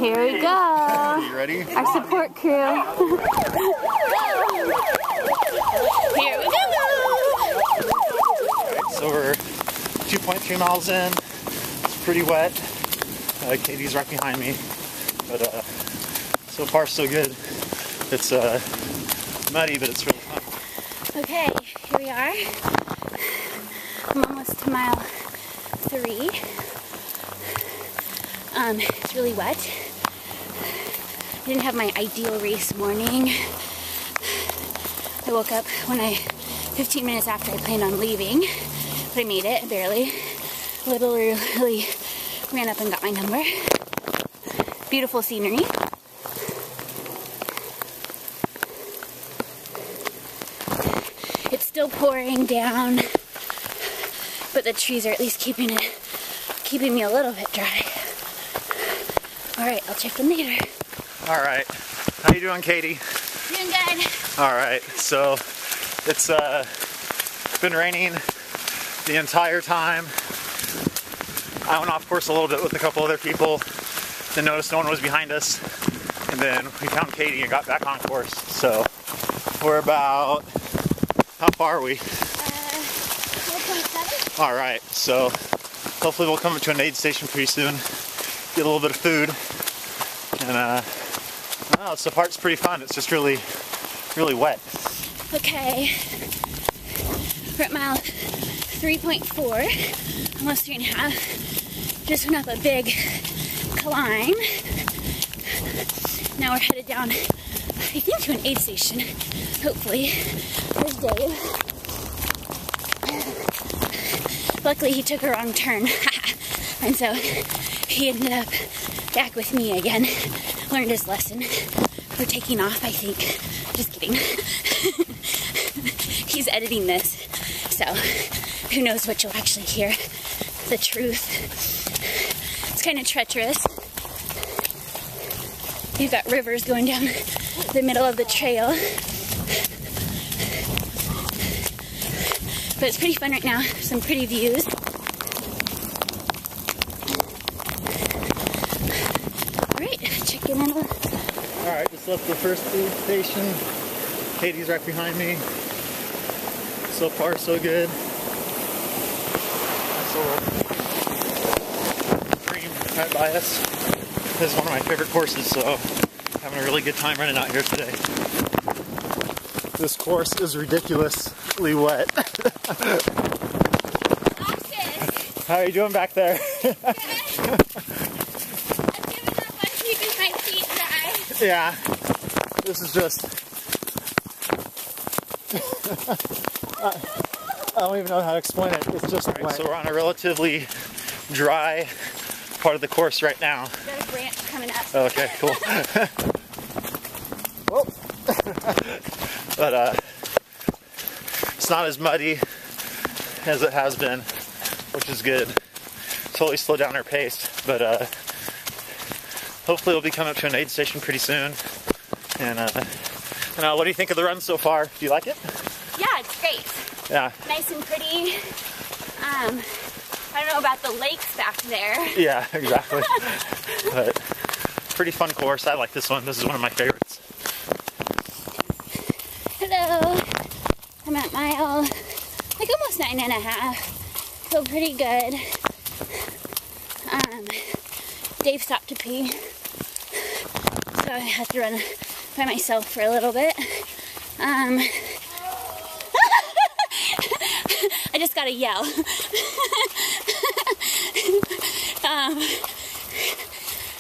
Here we go. You ready? Our support crew. Here we go. Alright, so we're 2.3 miles in. It's pretty wet. Katie's right behind me. But so far so good. It's muddy, but it's really fun. Okay, here we are. I'm almost to mile 3. It's really wet. I didn't have my ideal race morning. I woke up 15 minutes after I planned on leaving, but I made it, barely. Literally ran up and got my number. Beautiful scenery. It's still pouring down, but the trees are at least keeping me a little bit dry. Alright, I'll check in later. Alright, how you doing, Katie? Doing good. Alright, so it's been raining the entire time. I went off course a little bit with a couple other people, then noticed no one was behind us, and then we found Katie and got back on course. So we're about, how far are we? 4.7. Alright, so hopefully we'll come up to an aid station pretty soon, get a little bit of food, and I don't know, so far it's pretty fun. It's just really wet. Okay, we're at mile 3.4, almost 3.5. Just went up a big climb. Now we're headed down, I think, to an aid station, hopefully. There's Dave. Luckily he took a wrong turn, and so he ended up back with me again. Learned his lesson. We're taking off, I think. Just kidding. He's editing this, so who knows what you'll actually hear. The truth. It's kind of treacherous. You've got rivers going down the middle of the trail. But it's pretty fun right now. Some pretty views. Alright, checking in. Alright, just left the first aid station. Katie's right behind me. So far, so good. Nice little stream right by us. This is one of my favorite courses, so having a really good time running out here today. This course is ridiculously wet. How are you doing back there? I've given up on keeping my feet dry. Yeah, this is just, I don't even know how to explain it. It's just wet. So we're on a relatively dry part of the course right now. Got a branch coming up. Okay, cool. Whoa. But it's not as muddy as it has been, which is good. Totally slow down our pace, but hopefully we'll be coming up to an aid station pretty soon. And what do you think of the run so far? Do you like it? Yeah, it's great. Yeah. Nice and pretty. I don't know about the lakes back there. Yeah, exactly. But pretty fun course. I like this one. This is one of my favorites. Hello. I'm at mile, like almost 9.5. Feel pretty good. Dave stopped to pee, so I had to run by myself for a little bit. I just gotta yell.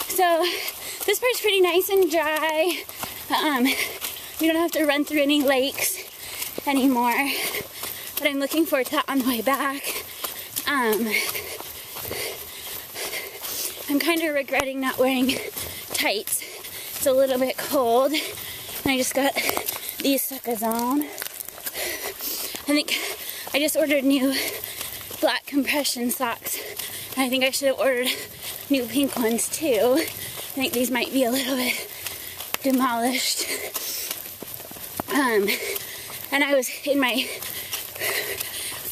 So this part's pretty nice and dry. We don't have to run through any lakes anymore, but I'm looking forward to that on the way back. I'm kind of regretting not wearing tights. It's a little bit cold, and I just got these suckers on. I think I just ordered new black compression socks, and I think I should have ordered new pink ones too. I think these might be a little bit demolished. And I was in my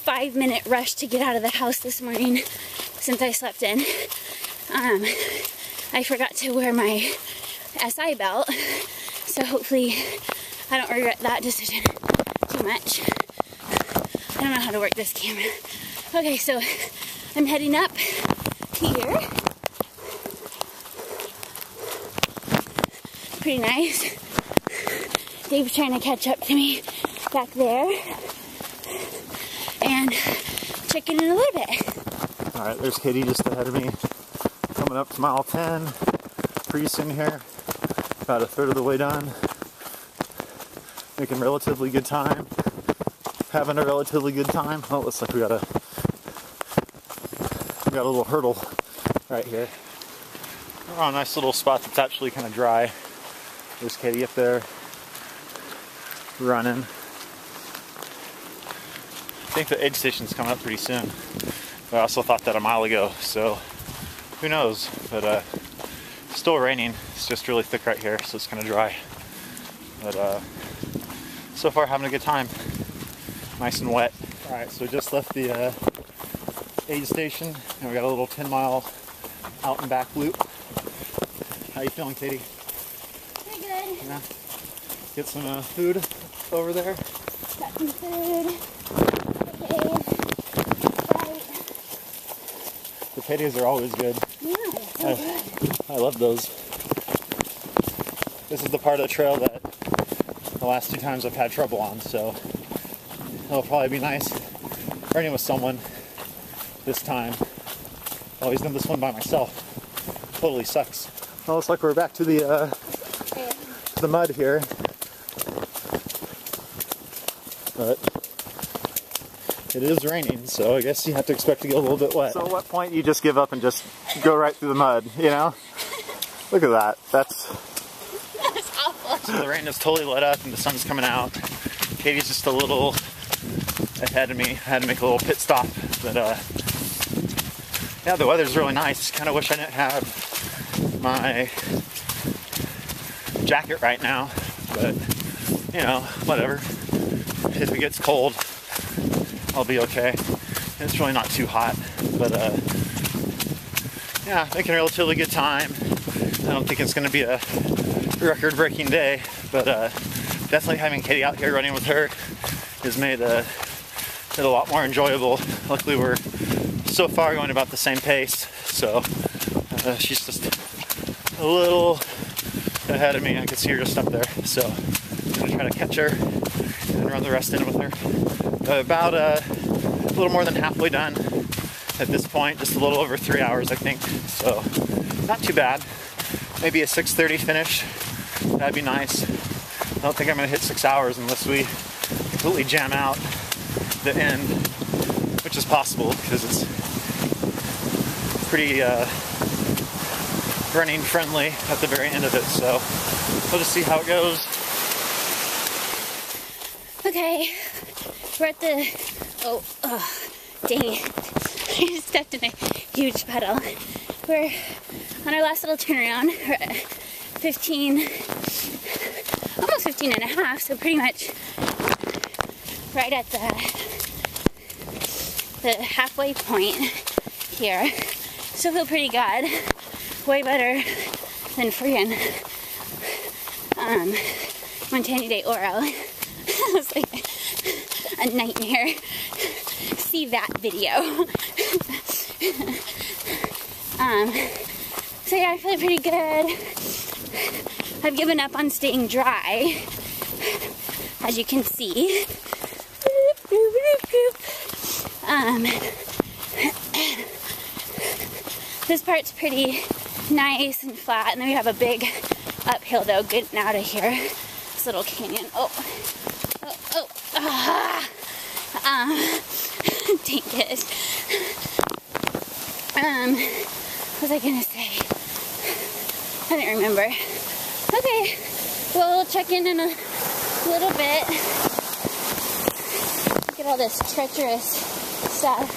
5-minute rush to get out of the house this morning since I slept in. I forgot to wear my SI belt, so hopefully I don't regret that decision too much. I don't know how to work this camera. Okay, so I'm heading up here. Pretty nice. Dave's trying to catch up to me back there. And checking in a little bit. Alright, there's Katie just ahead of me. Coming up to mile 10. Pretty soon here. About a third of the way done. Making relatively good time. Having a relatively good time. Oh, it looks like we got a little hurdle right here. We're on a nice little spot that's actually kind of dry. There's Katie up there running. I think the aid station's coming up pretty soon. But I also thought that a mile ago, so who knows? But still raining. It's just really thick right here, so it's kind of dry. But so far having a good time. Nice and wet. Alright, so we just left the aid station, and we got a little 10-mile out and back loop. How you feeling, Katie? Pretty good. Yeah. Get some food over there. Got some food. Okay. Right. The potatoes are always good. Yeah, so good. I love those. This is the part of the trail that the last 2 times I've had trouble on, so it'll probably be nice running with someone this time. I've always done this one by myself. Totally sucks. Well, looks like we're back to the mud here. But it is raining, so I guess you have to expect to get a little bit wet. So at what point you just give up and just go right through the mud, you know? Look at that. That's awful. So the rain has totally let up and the sun's coming out. Katie's just a little ahead of me. I had to make a little pit stop. But yeah, the weather's really nice. Kind of wish I didn't have my jacket right now. But, you know, whatever. If it gets cold, I'll be okay. It's really not too hot, but yeah, making a relatively good time. I don't think it's going to be a record-breaking day, but definitely having Katie out here running with her has made it a lot more enjoyable. Luckily, we're so far going about the same pace, so she's just a little ahead of me. I can see her just up there, so I'm going to try to catch her and run the rest in with her. About a little more than halfway done at this point, just a little over 3 hours, I think, so not too bad. Maybe a 6:30 finish, that'd be nice. I don't think I'm going to hit 6 hours unless we completely jam out the end, which is possible because it's pretty running friendly at the very end of it, so we'll just see how it goes. Okay, we're at the, oh, dang it. I just stepped in a huge puddle. We're on our last little turnaround. We're at 15, almost 15 and a half, so pretty much right at the halfway point here. Still feel pretty good. Way better than friggin' 110 day oral. It was like a nightmare. See that video. So yeah, I feel pretty good. I've given up on staying dry, as you can see. This part's pretty nice and flat, and then we have a big uphill though, getting out of here. This little canyon. Dang it. What was I gonna say? I don't remember. Okay, well, we'll check in a little bit. Look at all this treacherous stuff.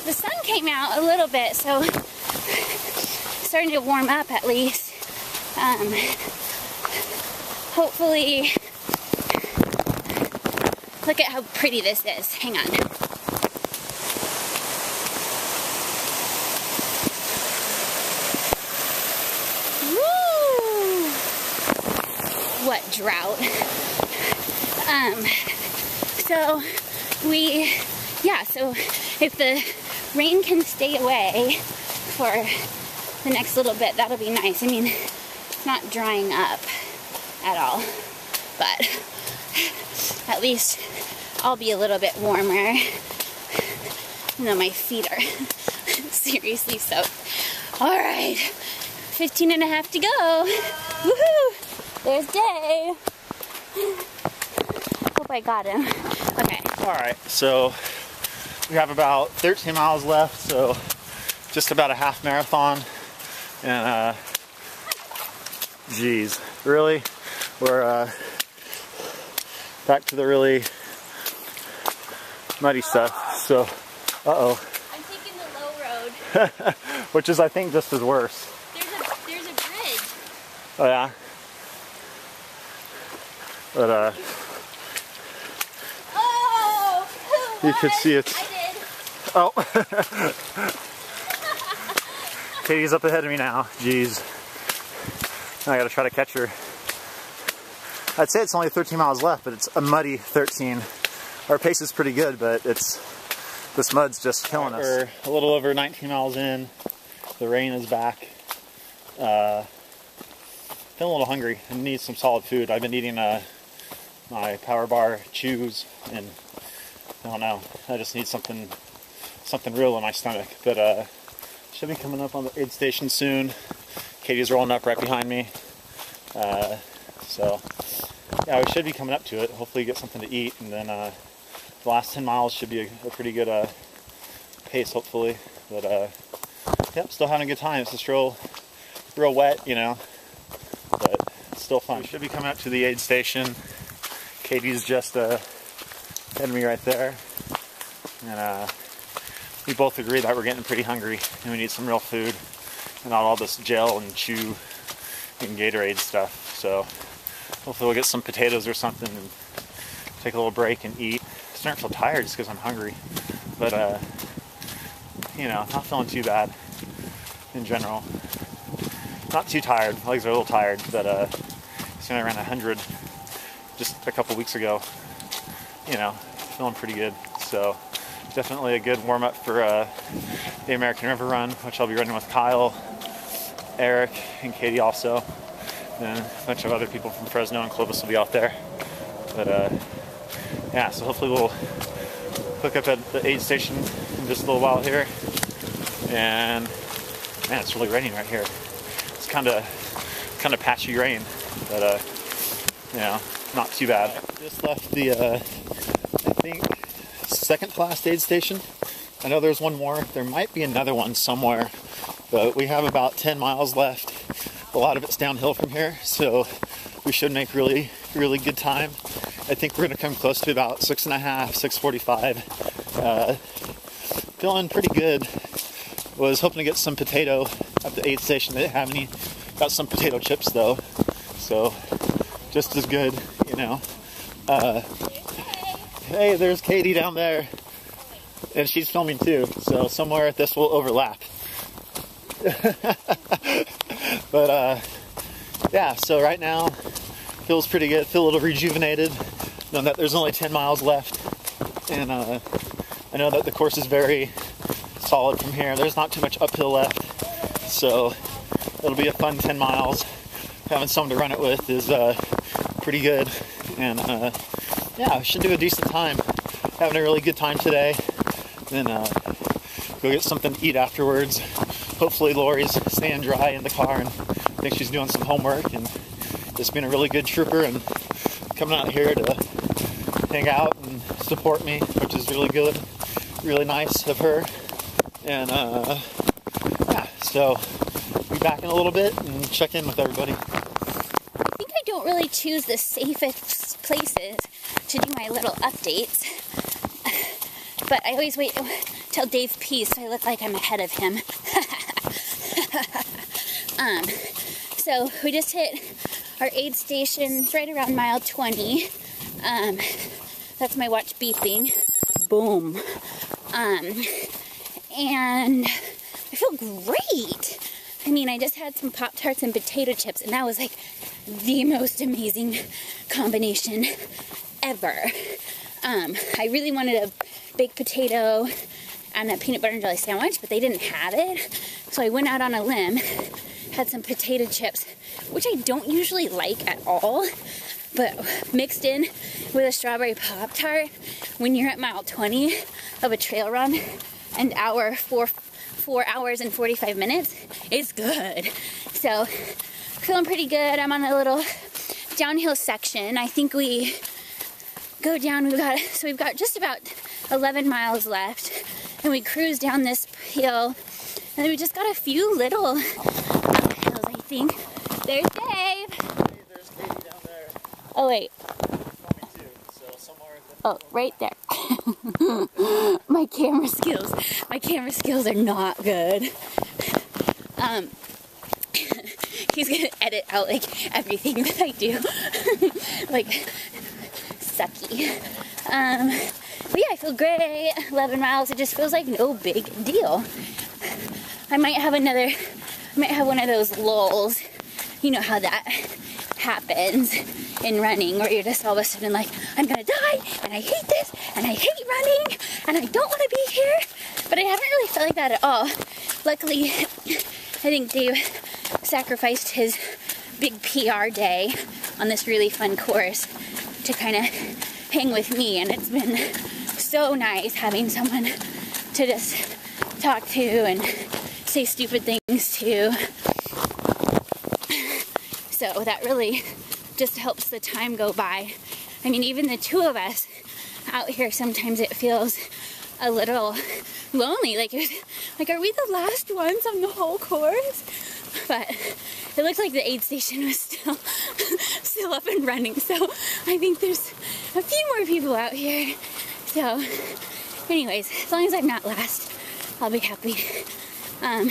The sun came out a little bit, so it's starting to warm up at least. Hopefully, look at how pretty this is. Hang on. drought. So if the rain can stay away for the next little bit, that'll be nice. I mean, it's not drying up at all, but at least I'll be a little bit warmer, even though my feet are seriously soaked. All right, 15.5 to go. Woohoo! There's Dave. Hope I got him. Okay. All right, so we have about 13 miles left, so just about a half marathon. And geez, really, we're back to the really muddy stuff. So, I'm taking the low road. which is, I think, just as worse. There's a bridge. Oh yeah. But Oh, you could see it. I did. Oh. Katie's up ahead of me now. Jeez. I gotta try to catch her. I'd say it's only 13 miles left, but it's a muddy 13. Our pace is pretty good, but this mud's just killing us. We're a little over 19 miles in. The rain is back. Feeling a little hungry and need some solid food. I've been eating my Power Bar chews, and I don't know. I just need something real in my stomach. But should be coming up on the aid station soon. Katie's rolling up right behind me. So yeah, we should be coming up to it. Hopefully get something to eat, and then the last 10 miles should be a pretty good pace, hopefully. But yep, still having a good time. It's just real wet, you know, but it's still fun. We should be coming up to the aid station. Katie's just ahead of me right there, and we both agree that we're getting pretty hungry and we need some real food and not all this gel and chew and Gatorade stuff. So hopefully we'll get some potatoes or something and take a little break and eat. I'm starting to feel tired just because I'm hungry, but you know, not feeling too bad in general. Not too tired. My legs are a little tired, but I ran 100 just a couple weeks ago. You know, feeling pretty good. So definitely a good warm-up for the American River Run, which I'll be running with Kyle, Eric, and Katie also. And a bunch of other people from Fresno and Clovis will be out there. But yeah, so hopefully we'll hook up at the aid station in just a little while here. And man, it's really raining right here. It's kind of patchy rain, but you know, not too bad. Just left the I think second to last aid station. I know there's one more. There might be another one somewhere, but we have about 10 miles left. A lot of it's downhill from here, so we should make really good time. I think we're gonna come close to about 6.5, 6:45. Feeling pretty good. Was hoping to get some potato at the aid station. They didn't have any. Got some potato chips though, so just as good, you know. Hey, there's Katie down there, and she's filming too, so somewhere this will overlap. But yeah, so right now feels pretty good. Feel a little rejuvenated, knowing that there's only 10 miles left, and I know that the course is very solid from here. There's not too much uphill left, so it'll be a fun 10 miles. Having someone to run it with is pretty good, and yeah, I should do a decent time. Having a really good time today. Then go get something to eat afterwards. Hopefully Lori's staying dry in the car, and I think she's doing some homework and just being a really good trooper and coming out here to hang out and support me, which is really good, really nice of her. And yeah, so be back in a little bit and check in with everybody. I think I don't really choose the safest places to do my little updates, but I always wait till Dave pees so I look like I'm ahead of him. So we just hit our aid station right around mile 20. That's my watch beeping. Boom. And I feel great. I mean, I just had some Pop-Tarts and potato chips, and that was like the most amazing combination ever. I really wanted a baked potato and a peanut butter and jelly sandwich, but they didn't have it. So I went out on a limb, had some potato chips, which I don't usually like at all, but mixed in with a strawberry Pop-Tart when you're at mile 20 of a trail run and 4 hours and 45 minutes is good. So feeling pretty good. I'm on a little downhill section. I think we go down, we've got just about 11 miles left, and we cruise down this hill, and we just got a few little uphills, I think. There's Dave. Hey, there's Katie down there. Oh wait. Me too. So somewhere. Oh, right there. My camera skills are not good. He's gonna edit out like everything that I do. Like sucky. But yeah, I feel great. 11 miles, it just feels like no big deal. I might have one of those lulls. You know how that happens in running, where you're just all of a sudden like, I'm gonna die, and I hate this, and I hate running, and I don't want to be here. But I haven't really felt like that at all. Luckily, I think Dave sacrificed his big PR day on this really fun course to kind of hang with me, and it's been so nice having someone to just talk to and say stupid things to. So that really just helps the time go by. I mean, even the two of us out here, sometimes it feels a little lonely. Like, are we the last ones on the whole course? But it looked like the aid station was still up and running. So I think there's a few more people out here. So anyways, as long as I'm not last, I'll be happy. I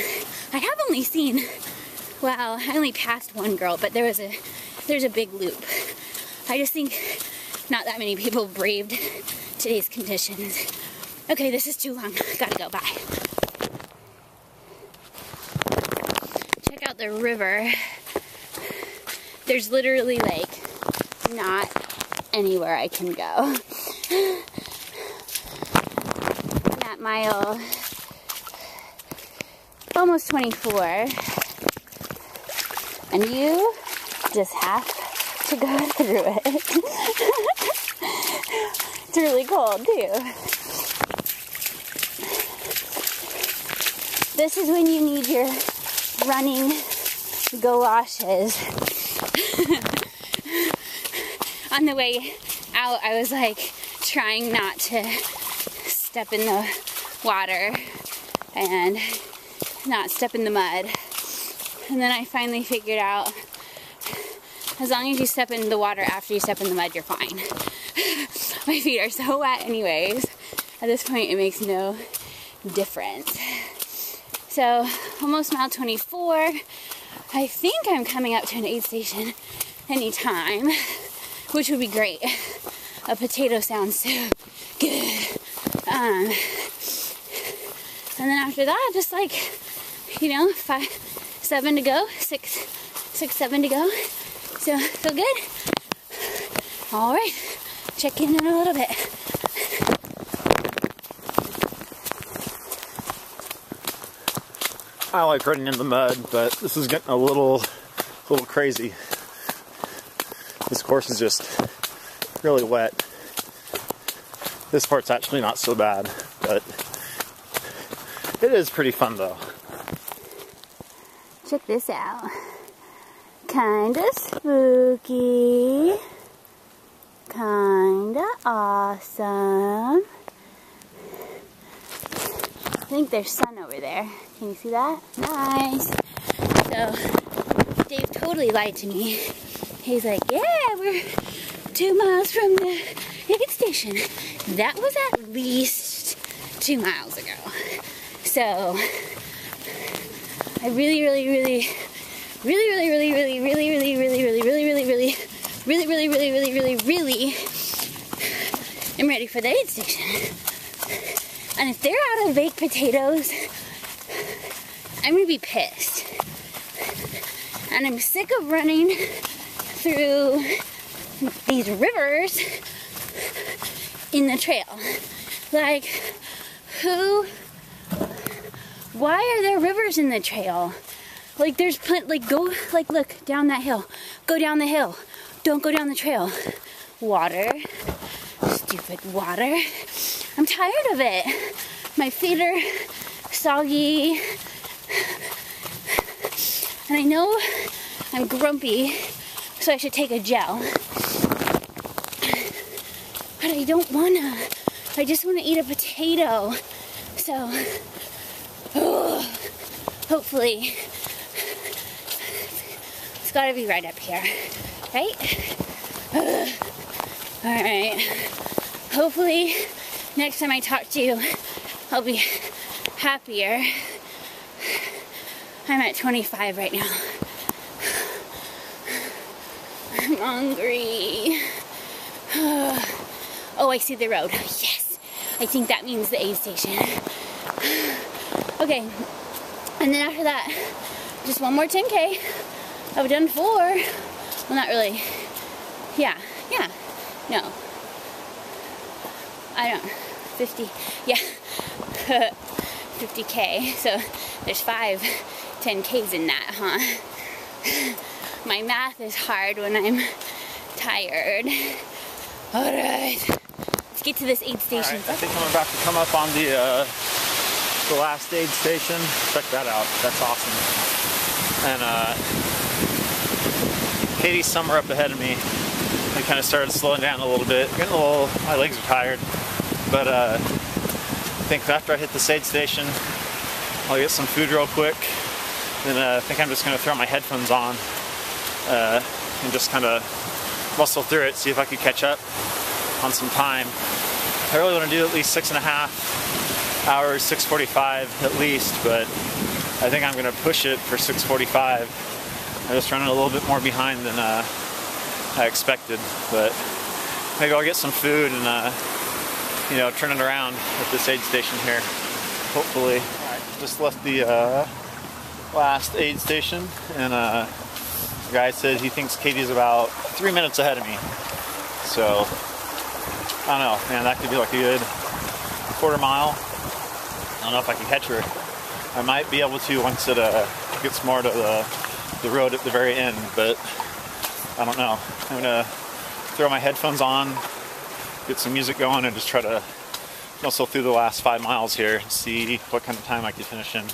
have only seen, well, I only passed one girl, but there's a big loop. I just think not that many people braved today's conditions. Okay, this is too long. Gotta go. Bye. Check out the river. There's literally like not anywhere I can go. At mile almost 24. And you just have to go through it. It's really cold too. This is when you need your running galoshes. On the way out, I was like trying not to step in the water and not step in the mud. And then I finally figured out, as long as you step in the water after you step in the mud, you're fine. My feet are so wet anyways. At this point, it makes no difference. So, almost mile 24. I think I'm coming up to an aid station anytime, which would be great. A potato sounds so good. And then after that, just like, you know, 7 to go, 6, 7 to go. So, feel good? All right, check in a little bit. I like running in the mud, but this is getting a little crazy. This course is just really wet. This part's actually not so bad, but it is pretty fun though. Check this out. Kinda spooky. Kinda awesome. I think there's sun over there. Can you see that? Nice. So, Dave totally lied to me. He's like, yeah, we're 2 miles from the aid station. That was at least 2 miles ago. So, I really am ready for the aid station. And if they're out of baked potatoes, I'm gonna be pissed. And I'm sick of running through these rivers in the trail. Like, why are there rivers in the trail? Like, there's plenty, like, go, like, look, down that hill. Go down the hill. Don't go down the trail. Water. Stupid water. I'm tired of it. My feet are soggy. And I know I'm grumpy, so I should take a gel. But I don't wanna. I just wanna eat a potato. So, hopefully, it's gotta be right up here, right? Alright. Hopefully, next time I talk to you, I'll be happier. I'm at 25 right now. I'm hungry. Oh, I see the road. Yes! I think that means the aid station. Okay. And then after that, just one more 10K. I've done 4. Well, not really. Yeah. No. I don't know. 50. Yeah. 50K. So there's 5 10Ks in that, huh? My math is hard when I'm tired. Alright. Let's get to this aid station. Right, I think I'm about to come up on the last aid station. Check that out. That's awesome. And Katie's somewhere up ahead of me. I kind of started slowing down a little bit. Getting a little, my legs are tired. But I think after I hit the aid station, I'll get some food real quick. Then I think I'm just going to throw my headphones on and just kind of muscle through it, see if I could catch up on some time. I really want to do at least 6.5 hours, 6:45 at least, but I think I'm going to push it for 6:45. I'm just running a little bit more behind than I expected, but maybe I'll get some food and you know, turn it around at this aid station here, hopefully. Alright, just left the last aid station, and the guy said he thinks Katie's about 3 minutes ahead of me. So, I don't know, man, that could be like a good quarter mile. I don't know if I can catch her. I might be able to once it gets more to the road at the very end, but I don't know. I'm gonna throw my headphones on, get some music going, and just try to muscle through the last 5 miles here and see what kind of time I can finish in.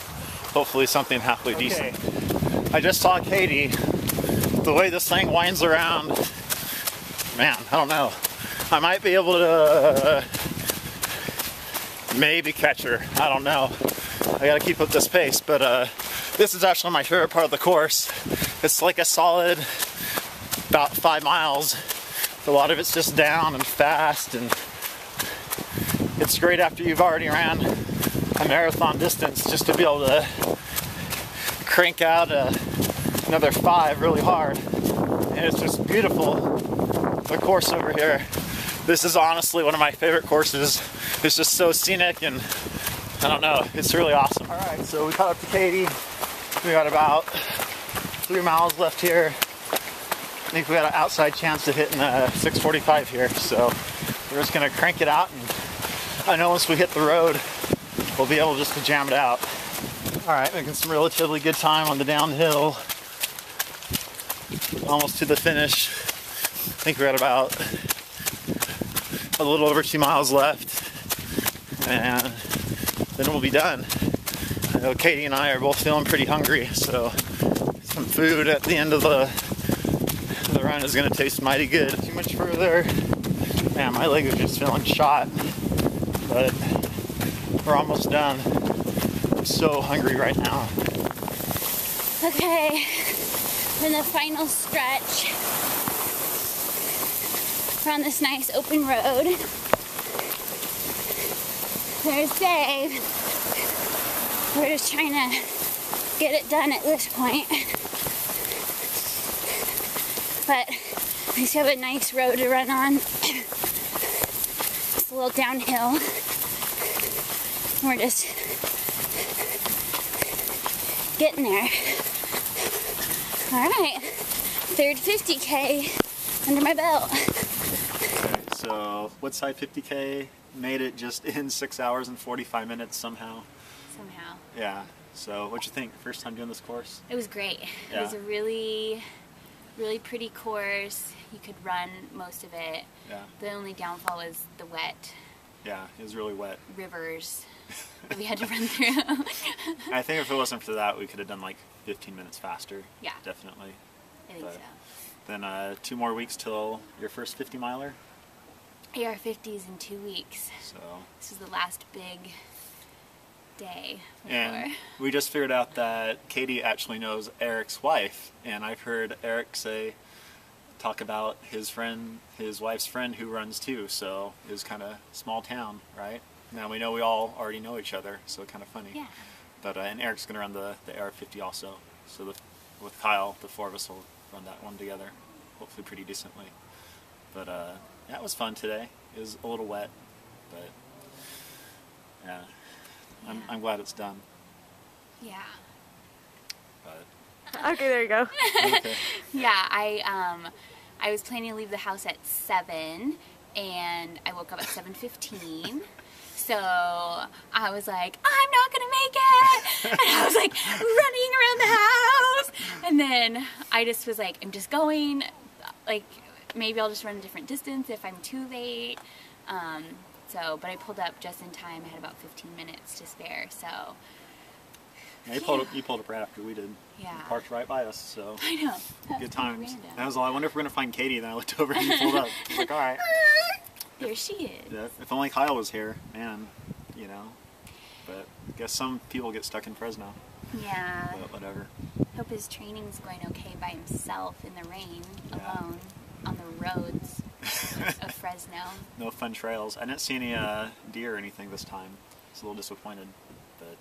Hopefully something halfway decent. I just saw Katie. The way this thing winds around, man, I don't know. I might be able to maybe catch her. I don't know. I gotta keep up this pace, but this is actually my favorite part of the course. It's like a solid about 5 miles. A lot of it's just down and fast, and it's great after you've already ran a marathon distance just to be able to crank out another 5 really hard. And it's just beautiful. The course over here, this is honestly one of my favorite courses. It's just so scenic, and I don't know, it's really awesome. Alright, so we caught up to Katie. We got about 3 miles left here. I think we got an outside chance of hitting 6:45 here, so we're just gonna crank it out, and I know once we hit the road, we'll be able just to jam it out. Alright, making some relatively good time on the downhill. Almost to the finish. I think we're at about a little over 2 miles left, and then we'll be done. I know Katie and I are both feeling pretty hungry, so some food at the end of the run is going to taste mighty good. Too much further. Man, my leg is just feeling shot, but we're almost done. I'm so hungry right now. Okay, in the final stretch. We're on this nice open road. There's Dave. We're just trying to get it done at this point. But we still have a nice road to run on. It's a little downhill. We're just getting there. Alright, third 50K under my belt. Okay, so Woodside 50K made it just in 6 hours and 45 minutes somehow. Somehow. Yeah. So what'd you think? First time doing this course? It was great. Yeah. It was a really pretty course. You could run most of it. Yeah. The only downfall was the wet Yeah, it was really wet. rivers that we had to run through. I think if it wasn't for that, we could have done like 15 minutes faster. Yeah. Definitely. I think But so. then 2 more weeks till your first 50 miler. AR-50s in 2 weeks. So. This is the last big day before. And we just figured out that Katie actually knows Eric's wife, and I've heard Eric talk about his wife's friend who runs too, so it was kind of small town, right? Now we know we all already know each other, so kind of funny. Yeah. But and Eric's going to run the AR-50 also, so with Kyle, the 4 of us will run that one together, hopefully pretty decently. But that was fun today. It was a little wet, but yeah. I'm glad it's done. Yeah. But Okay, there you go. okay. Yeah, I was planning to leave the house at 7, and I woke up at 7:15. So I was like, I'm not gonna make it, and I was like running around the house, and then I just was like, I'm just going, like maybe I'll just run a different distance if I'm too late. But I pulled up just in time. I had about 15 minutes to spare, so. Yeah, you pulled up right after we did. Yeah. You parked right by us, so I know. That good was kinda times. random. And I was like, I wonder if we're gonna find Katie. Then I looked over and you pulled up. I was like, all right. Here she is. Yeah, if only Kyle was here, man. You know. But I guess some people get stuck in Fresno. Yeah. But whatever. Hope his training's going okay by himself in the rain, Yeah. alone, on the roads of Fresno. No fun trails. I didn't see any deer or anything this time. I was a little disappointed, but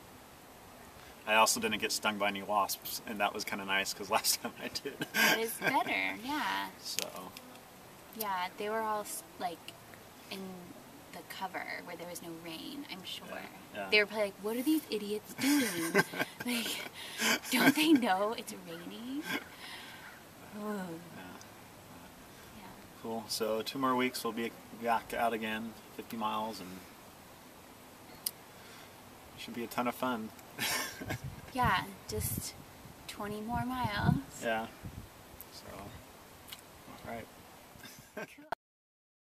I also didn't get stung by any wasps, and that was kind of nice because last time I did. That is better, yeah. So. Yeah, they were all like in the cover where there was no rain, I'm sure. Yeah. They were probably like, what are these idiots doing? Like, don't they know it's raining? Oh. Yeah. Cool. So 2 more weeks, we'll be back out again, 50 miles, and it should be a ton of fun. Yeah, just 20 more miles. Yeah. So, all right. Cool.